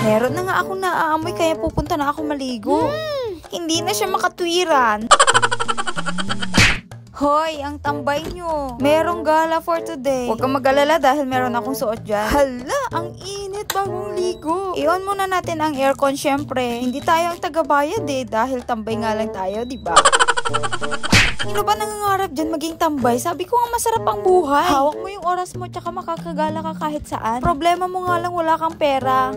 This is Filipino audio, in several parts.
Meron na nga akong naaamoy kaya pupunta na ako maligo. Hindi na siya makatwiran. Hoy, ang tambay nyo. Merong gala for today. Huwag kang mag-alala dahil meron akong suot dyan. Hala, ang init bagong ligo. I-on muna natin ang aircon syempre. Hindi tayo ang tagabayad dahil tambay nga lang tayo, diba? Sino ba nangangarap dyan maging tambay? Sabi ko nga masarap ang buhay. Hawak mo yung oras mo tsaka makakagala ka kahit saan. Problema mo nga lang wala kang pera.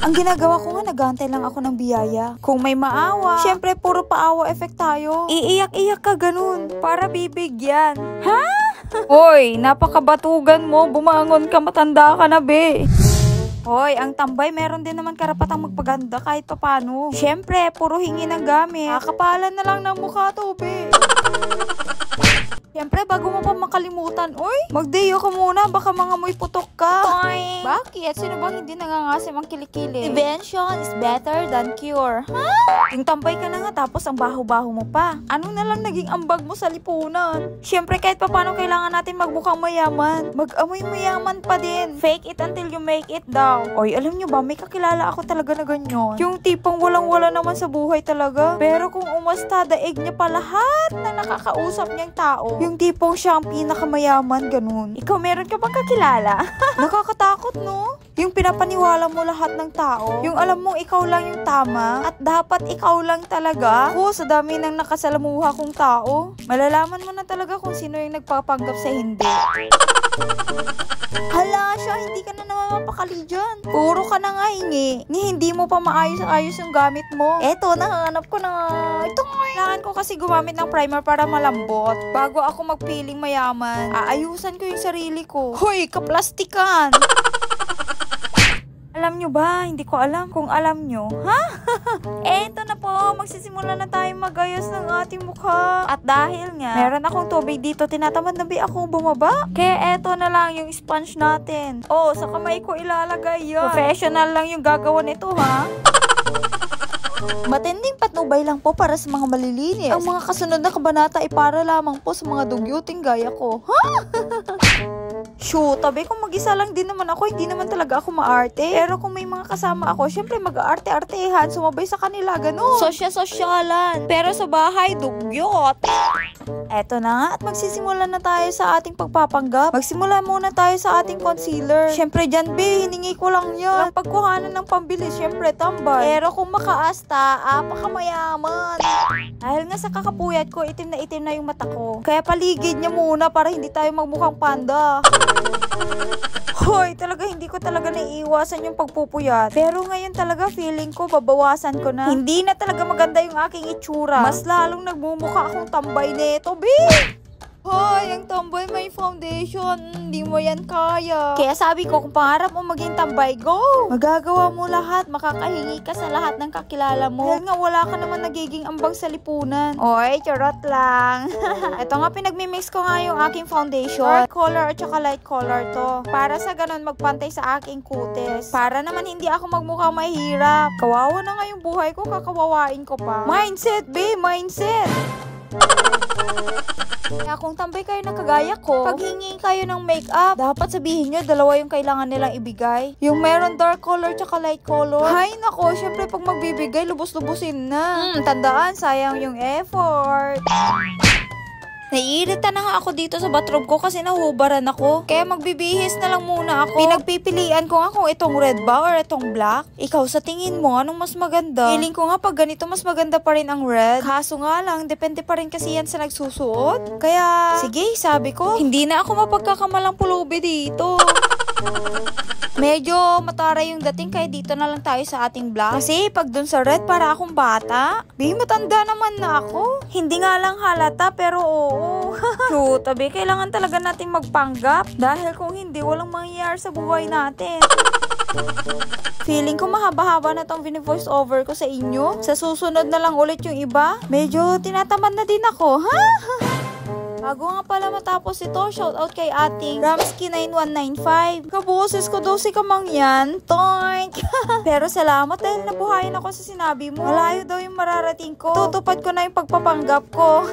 Ang ginagawa ko nga, nag-aantay lang ako ng biyaya. Kung may maawa, syempre puro paawa effect tayo. Iiyak-iyak ka ganun, para bibigyan. Ha? Hoy, napakabatugan mo, bumangon ka, matanda ka na be. Hoy, ang tambay meron din naman karapatang magpaganda kahit papano. Syempre, puro hingi ng gamit. Kakapalan na lang ng mukha to be. Siyempre, bago mo pa makalimutan, oy, magdeyo ka muna, baka mangamoy putok ka. Oy. Bakit? Sino bang hindi nangangasim ang kilikili? Prevention is better than cure. Ha? Yung tambay ka na nga, tapos ang baho-baho mo pa. Ano na lang naging ambag mo sa lipunan? Siyempre, kahit pa paano kailangan natin magmukhang mayaman. Mag-amoy mayaman pa din. Fake it until you make it daw. Oy, alam nyo ba, may kakilala ako talaga na ganyan. Yung tipong walang-wala naman sa buhay talaga. Pero kung umasta, daig niya pa lahat na nakakausap niyang tao. Yung tipong siya ang pinakamayaman, ganun. Ikaw, meron ka bang kakilala? Nakakatakot, no? Yung pinapaniwala mo lahat ng tao. Yung alam mong ikaw lang yung tama. At dapat ikaw lang talaga. Ako, sa dami ng nakasalamuha kong tao. Malalaman mo na talaga kung sino yung nagpapanggap sa hindi. Hala siya, hindi ka na naman mapakali dyan. Puro ka na nga hingi. Ni hindi mo pa maayos-ayos yung gamit mo. Eto, nakahanap ko na. Ito nga. Kailangan ko kasi gumamit ng primer para malambot. Bago ako magpiling mayaman, aayusan ko yung sarili ko. Hoy, kaplastikan! Alam nyo ba? Hindi ko alam kung alam nyo. Ha? Eto na po, magsisimula na tayo magayos ng ating mukha. At dahil nga, meron akong tubig dito, tinatamad na ba akong bumaba? Kaya eto na lang yung sponge natin. Oh, sa kamay ko ilalagay yan. Professional lang yung gagawa nito, ha? Matinding patnubay lang po para sa mga malilinis. Ang mga kasunod na kabanata ay para lamang po sa mga dugyuting gaya ko. Ha? Shoot, tabi kung mag-isa lang din naman ako, hindi naman talaga ako maarte. Pero kung may mga kasama ako, syempre mag-aarte-artehan, sumabay sa kanila, ganun. Sosya-sosyalan. Pero sa bahay, dugyot. Eto na nga, at magsisimula na tayo sa ating pagpapanggap. Magsimula muna tayo sa ating concealer. Syempre dyan, be, hiningi ko lang yan. Ang pagkuhanan ng pambili, syempre tambay. Pero kung makaasta, apakamayaman. Dahil nga sa kakapuyat ko, itim na yung mata ko. Kaya paligid niya muna para hindi tayo magmukhang panda. Hoy, talaga hindi ko talaga naiiwasan yung pagpupuyat. Pero ngayon talaga feeling ko babawasan ko na. Hindi na talaga maganda yung aking itsura. Mas lalong nagmumukha akong tambay nito, be! Hoy, ang tambay may foundation. Hindi mo yan kaya. Kaya sabi ko, kung pangarap mo maging tambay, go! Magagawa mo lahat. Makakahingi ka sa lahat ng kakilala mo. Dahil nga wala ka naman nagiging ambag sa lipunan. Oy, charot lang. Ito nga, pinagmimix ko nga yung aking foundation. Dark color at saka light color to. Para sa ganun, magpantay sa aking kutis. Para naman hindi ako magmukha mahirap. Kawawa na nga yung buhay ko, kakawawain ko pa. Mindset, be! Mindset! Kaya kung tambay kayo na kagaya ko, pag hingi kayo ng makeup, dapat sabihin nyo, dalawa yung kailangan nilang ibigay. Yung meron dark color tsaka light color. Hay nako, syempre pag magbibigay, lubos-lubusin na. Tandaan, sayang yung effort. Naiirita na nga ako dito sa bathrobe ko kasi nahubaran ako. Kaya magbibihis na lang muna ako. Pinagpipilian ko nga kung itong red ba or itong black. Ikaw, sa tingin mo, anong mas maganda? Feeling ko nga pag ganito mas maganda pa rin ang red. Kaso nga lang, depende pa rin kasi yan sa nagsusuot. Kaya, sige, sabi ko, hindi na ako mapagkakamalang pulubi dito. Medyo mataray yung dating kaya dito na lang tayo sa ating black. Kasi pag dun sa red para akong bata. Matanda naman na ako. Hindi nga lang halata pero oo. Shoot, tabi, kailangan talaga nating magpanggap. Dahil kung hindi, walang mangyayari sa buhay natin. Feeling ko mahaba-haba na tong vini-voice over ko sa inyo. Sa susunod na lang ulit yung iba. Medyo tinatamad na din ako, ha? Bago nga pala matapos ito, shoutout kay ating Ramsky9195. Kaboses ko daw si Kamangyan. Toink! Pero salamat dahil nabuhayan ako sa sinabi mo. Malayo daw yung mararating ko. Tutupad ko na yung pagpapanggap ko.